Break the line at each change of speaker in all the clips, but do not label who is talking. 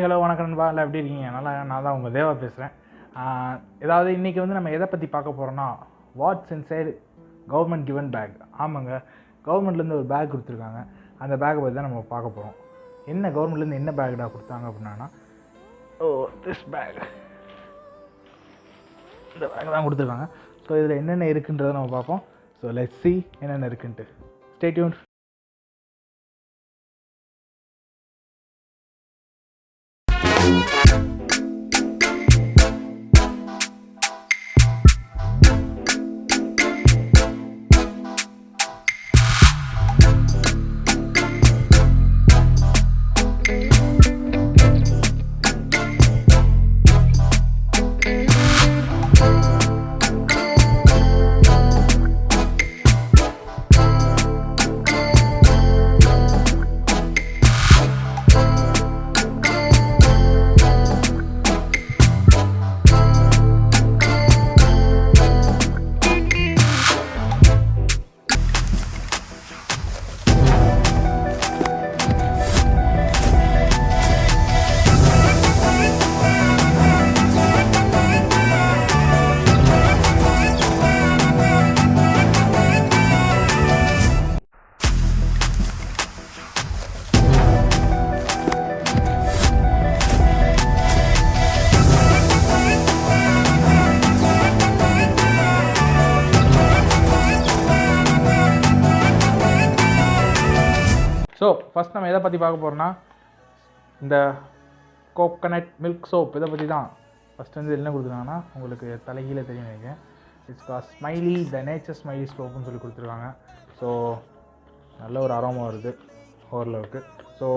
Hello வணக்கம் நண்பா. இல்லை எப்படி இருக்கீங்க? நல்லா. நான் தான் உங்கள் தேவா பேசுகிறேன். ஏதாவது இன்றைக்கி வந்து நம்ம எதை பற்றி பார்க்க போகிறோன்னா, what's inside government given bag. ஆமாங்க, கவர்மெண்ட்லேருந்து ஒரு பேக் கொடுத்துருக்காங்க. அந்த பேக்கை பற்றி தான் நம்ம பார்க்க போகிறோம். என்ன கவர்மெண்ட்லேருந்து என்ன பேக்டா கொடுத்தாங்க அப்படின்னா, திஸ் பேக், இந்த பேக் தான் கொடுத்துருக்காங்க. ஸோ இதில் என்னென்ன இருக்குன்றதை நம்ம பார்ப்போம். ஸோ லெட்ஸ் see என்னென்ன இருக்குன்ட்டு. Stay tuned. ஸோ ஃபஸ்ட் நம்ம எதை பற்றி பார்க்க போகிறோன்னா, இந்த கோகனட் மில்க் சோப். இதை பற்றி தான் ஃபஸ்ட் வந்து என்ன கொடுத்துருக்காங்கன்னா, உங்களுக்கு தலைகீழ தெரியும் நினைக்கிறேன். It's cos smiley, the nature smiley சோப்புன்னு சொல்லி கொடுத்துருக்காங்க. ஸோ நல்ல ஒரு அரோமா வருது ஓரளவுக்கு. ஸோ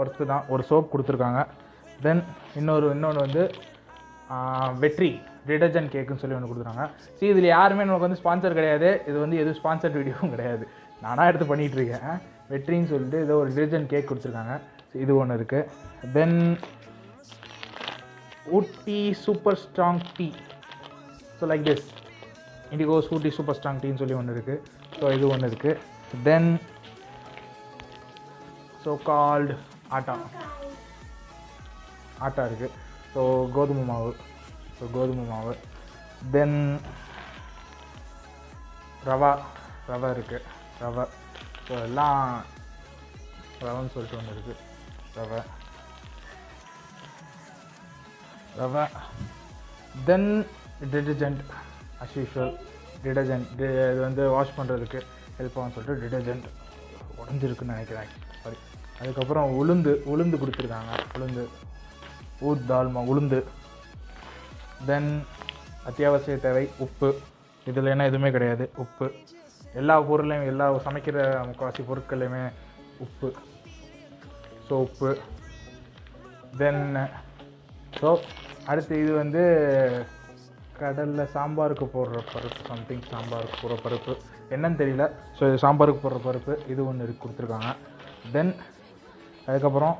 ஒர்த்து தான். ஒரு சோப் கொடுத்துருக்காங்க. தென் இன்னொன்று வந்து வெற்றி டிடர்ஜென்ட் கேக்குன்னு சொல்லி ஒன்று கொடுத்துருக்காங்க. சரி, இதில் யாருமே நமக்கு வந்து ஸ்பான்சர் கிடையாது. இது வந்து எதுவும் ஸ்பான்சர் வீடியோவும் கிடையாது. நானாக எடுத்து பண்ணிகிட்ருக்கேன். வெற்றின்னு சொல்லிட்டு ஏதோ ஒரு டிடர்ஜென்ட் கேக் கொடுத்துருக்காங்க. இது ஒன்று இருக்குது. Then Ooty super strong tea. So like this Indigo's Ooty super strong டீன்னு சொல்லி ஒன்று இருக்குது. ஸோ இது ஒன்று இருக்குது. தென் ஸோ கால்டு ஆட்டா இருக்குது. ஸோ கோதுமை மாவு. தென் ரவா இருக்குது. ரவை. ஸோ எல்லாம் ரவைன்னு சொல்லிட்டு ஒன்று இருக்குது. ரவை. தென் டிடர்ஜென்ட் அஸ் யூஷுவல். டிடர்ஜென்ட் இது வந்து வாஷ் பண்ணுறதுக்கு ஹெல்ப் ஆகும்னு சொல்லிட்டு டிடர்ஜென்ட் உடஞ்சிருக்குன்னு நினைக்கிறேன். சாரி. அதுக்கப்புறம் உளுந்து கொடுத்துருக்காங்க. உளுந்து. தென் அத்தியாவசிய தேவை உப்பு. இதில் என்ன எதுவுமே கிடையாது. உப்பு எல்லா பொருளையும், எல்லா சமைக்கிற முக்கால்வாசி பொருட்கள்லையுமே உப்பு. ஸோ உப்பு. தென் ஸோ அடுத்து இது வந்து கடலில் சாம்பாருக்கு போடுற பருப்பு, சம்திங் சாம்பாருக்கு போடுற பருப்பு என்னன்னு தெரியல. ஸோ இது சாம்பாருக்கு போடுற பருப்பு. இது ஒன்று கொடுத்துருக்காங்க. தென் அதுக்கப்புறம்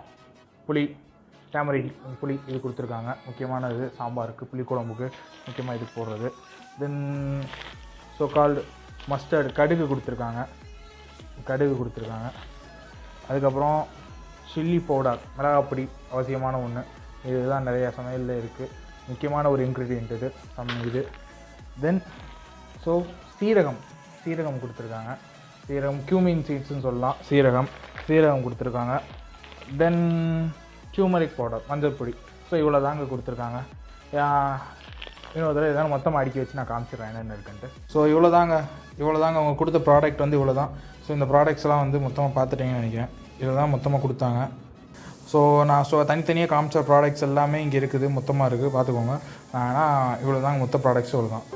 டேமரின் புளி இது கொடுத்துருக்காங்க. முக்கியமான இது சாம்பாருக்கு, புளிக்குழம்புக்கு முக்கியமாக இது போடுறது. தென் ஸோ கால்டு மஸ்டர்டு கடுகு கொடுத்துருக்காங்க. அதுக்கப்புறம் சில்லி பவுடர், மிளகாப்பொடி அவசியமான ஒன்று. இதுதான் நிறையா சமையலில் இருக்குது. முக்கியமான ஒரு இன்க்ரீடியன்ட் இது. தென் ஸோ சீரகம் கொடுத்துருக்காங்க. கியூமின் சீட்ஸ்ன்னு சொல்லலாம். சீரகம் கொடுத்துருக்காங்க. தென் டியூமரிக் பவுடர், மஞ்சள் பொடி. ஸோ இவ்வளோ தாங்க கொடுத்துருக்காங்க. இன்னொரு தடவை எதாவது மொத்தமாக அடுக்கி வச்சு நான் காமிச்சிடுறேன் என்னென்ன இருக்குன்ட்டு. ஸோ இவ்வளோ தாங்க அவங்க கொடுத்த ப்ராடக்ட் வந்து இவ்வளோ தான். ஸோ இந்த ப்ராடக்ட்ஸ்லாம் வந்து மொத்தமாக பார்த்துட்டீங்கன்னு நினைக்கிறேன். இதில் தான் மொத்தமாக கொடுத்தாங்க. ஸோ தனித்தனியாக காமிச்ச ப்ராடக்ட்ஸ் எல்லாமே இங்கே இருக்குது, மொத்தமாக இருக்குது, பார்த்துக்கோங்க. ஆனால் இவ்வளோ தாங்க மொத்த ப்ராடக்ட்ஸ் இவ்வளோ தான்.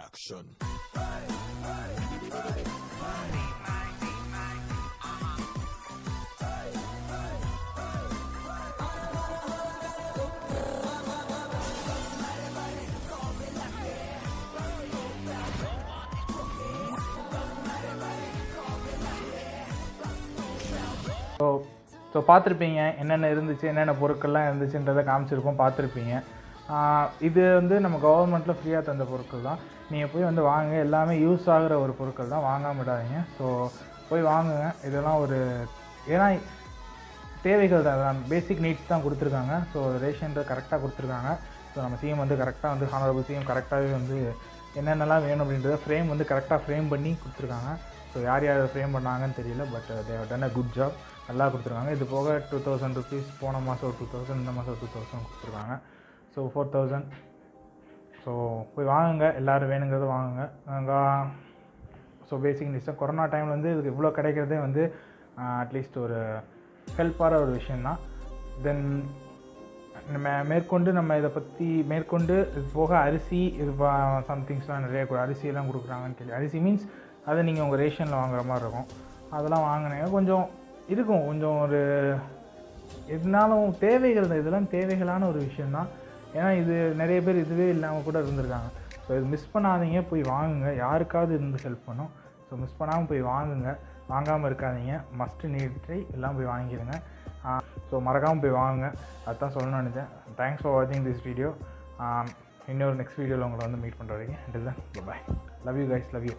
action.
ஸோ பார்த்துருப்பீங்க என்னென்ன இருந்துச்சு, என்னென்ன பொருட்கள்லாம் இருந்துச்சுன்றதை காமிச்சிருப்போம், பார்த்துருப்பீங்க. இது வந்து நம்ம கவர்மெண்ட்டில் ஃப்ரீயாக தந்த பொருட்கள் தான். நீங்கள் போய் வந்து வாங்க, எல்லாமே யூஸ் ஆகிற ஒரு பொருட்கள் தான், வாங்காம விடாதீங்க. ஸோ போய் வாங்குங்க. இதெல்லாம் ஒரு ஏன்னா தேவைகள் தான், பேசிக் நீட்ஸ் தான் கொடுத்துருக்காங்க. ஸோ ரேஷன்றது கரெக்டாக கொடுத்துருக்காங்க. ஸோ நம்ம சிஎம் வந்து கரெக்டாக வந்து ஹானரபிள் சிஎம் கரெக்டாகவே வந்து என்னென்னலாம் வேணும் அப்படின்றத ஃப்ரேம் வந்து கரெக்டாக ஃப்ரேம் பண்ணி கொடுத்துருக்காங்க. ஸோ யார் யார் ஃப்ரேம் பண்ணாங்கன்னு தெரியல, but they have done a good job. நல்லா கொடுத்துருக்காங்க. இது போக 2000 rupees போன மாதம் ஒரு 2000, இந்த மாதம் ஒரு 2000 கொடுத்துருக்காங்க. ஸோ 4000. ஸோ போய் வாங்குங்க, எல்லோரும் வேணுங்கிறத வாங்குங்க. ஸோ பேசிக் நீட்ஸ் கொரோனா டைமில் வந்து இதுக்கு இவ்வளோ கிடைக்கிறதே வந்து அட்லீஸ்ட் ஒரு ஹெல்ப்பான ஒரு விஷயந்தான். தென் நம்ம மேற்கொண்டு இதை பற்றி மேற்கொண்டு இது போக அரிசி இது சம்திங்ஸ்லாம் நிறைய அரிசியெல்லாம் கொடுக்குறாங்கன்னு கேள்வி. அரிசி மீன்ஸ் அதை நீங்கள் உங்கள் ரேஷனில் வாங்குற மாதிரி இருக்கும். அதெல்லாம் வாங்கினீங்க கொஞ்சம் இருக்கும், கொஞ்சம் ஒரு எதுனாலும் தேவைகள் தான். இதெல்லாம் தேவைகளான ஒரு விஷயந்தான். ஏன்னா இது நிறைய பேர் இதுவே இல்லாமல் கூட இருந்திருக்காங்க. ஸோ இது மிஸ் பண்ணாதீங்க, போய் வாங்குங்க. யாருக்காவது இருந்து ஹெல்ப் பண்ணும். ஸோ மிஸ் பண்ணாமல் போய் வாங்குங்க, வாங்காமல் இருக்காதீங்க. மஸ்ட்டு நீட்ரை எல்லாம் போய் வாங்கிடுங்க. ஸோ மறக்காமல் போய் வாங்குங்க. அதுதான் சொல்லணும்னு நினைச்சேன். தேங்க்ஸ் ஃபார் வாட்சிங் திஸ் வீடியோ. இன்னொரு நெக்ஸ்ட் வீடியோவில் உங்களை வந்து மீட் பண்ணுற வரைக்கும். Until then bye. Love you guys, love you.